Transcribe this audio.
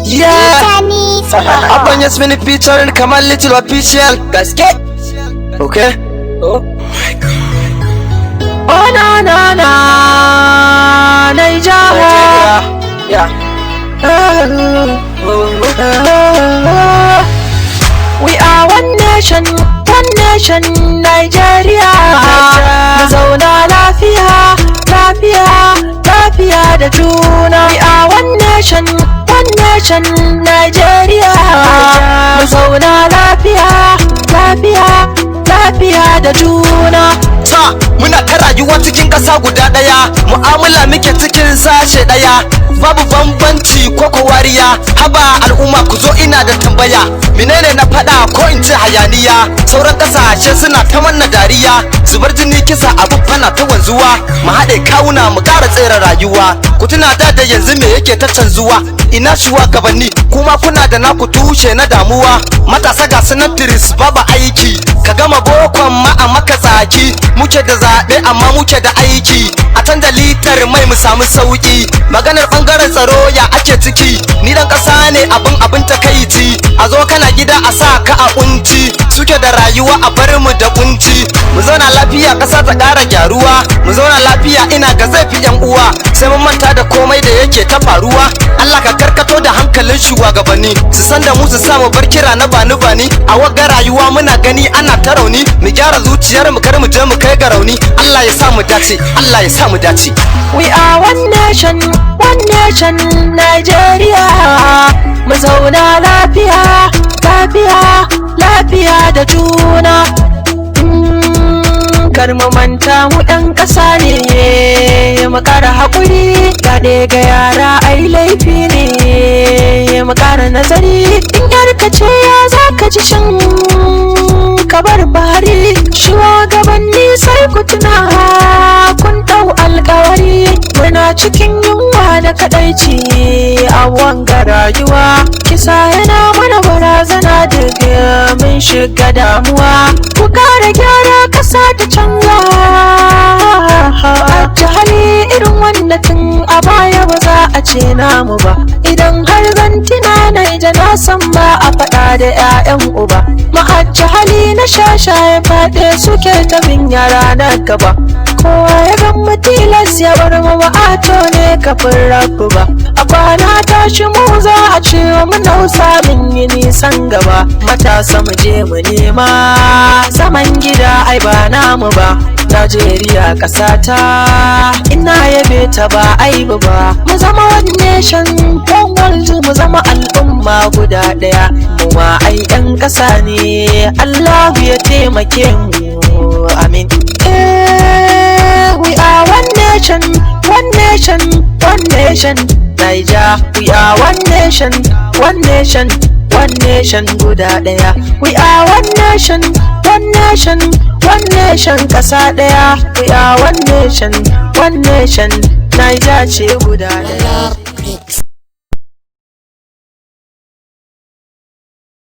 Yeah. Abang Yasmin featuring Kamal Little official. Gaske. Okay. Oh my God. Oh na na na Nigeria. Yeah. We are one nation, Nigeria. Mu zauna lafiya, lafiya da juna. We are one nation, Nigeria. Mu zauna lafiya, lafiya da juna. Ta muna ta rayuwa cikin ƙasa guda ɗaya, mu'amala muke cikin sashe ɗaya, babu bambanci ko wariya. Haba al'umma ku zo ina da tambaya, menene na faɗa ko in ce hayaniya? Sauran ƙasashe suna ta manna dariya, zubar jini kisa abu fana ta wanzuwa. Mu haɗe kawuna mu ƙara tsere rayuwa, ku tuna da yanzu me yake ta canzuwa. Ina shugabanni kuma kuna da naku tushe na damuwa. Matasa ga sunan tiris babu aiki, ka gama bokon ma a maka tsaki. Muke da zaɓe amma muke da aiki, a canza litar mai mu samu sauki. Maganar ɓangaren tsaro ya ake ciki, ni dan ƙasa ne abin takaici. A zo kana gida a sa ka a kunci, suke da rayuwa a bar mu da kunci. Mu zauna lafiya ƙasa ta ƙara gyaruwa, mu zauna lafiya ina ga zai fi yan uwa. Sai mun manta da komai da yake ta faruwa. Allah ka karkato da hankalin shugabanni, su san da mu su samu bar kira na bani. A wagga rayuwa muna gani ana ta rauni, mu gyara zuciyar mu kar mu je mu kai ga rauni. Allah ya sa mu dace, Allah ya sa mu dace. We are one nation, Nigeria. Mu zauna lafiya, lafiya da juna. Kar mu manta mu ɗan ƙasa ne, mu ƙara haƙuri. Gaɗe ga yara ai laifi ne, mu ƙara nazari. In yarka ce ya za ka ji shan kabar bari. Shugabanni sai ku tuna kun ɗau alƙawari. Muna cikin yunwa da kaɗaici a wanga rayuwa. Kisa yana mana barazana daga mun shiga damuwa. Ku ƙara gyara ƙasa ta canza. A hali irin wanda tun a baya ba za a ce namu ba. Idan har zan tina Naija na san ba a faɗa da 'ya'yan uba. Ma'ajji hali na shashaye faɗe suke ta bin yara na gaba. Kowa ya gan mu tilas ya bar mu ma'ato ne kafin rabu ba. A kwana tashi mu za a ce mu nausa min yi nisan gaba. Matasa mu je mu nema zaman gida ai ba namu ba. Najeriya ƙasata ina yabe ta ba aibu ba. Mu zama one nation, one world, mu zama al'umma guda ɗaya. Mu ma ai 'yan ƙasa ne, Allah ya taimake mu, amin. We are one nation, Naija. We are one nation, guda ɗaya. We are one nation, ƙasa ɗaya. We are one nation, Naija ce guda ɗaya.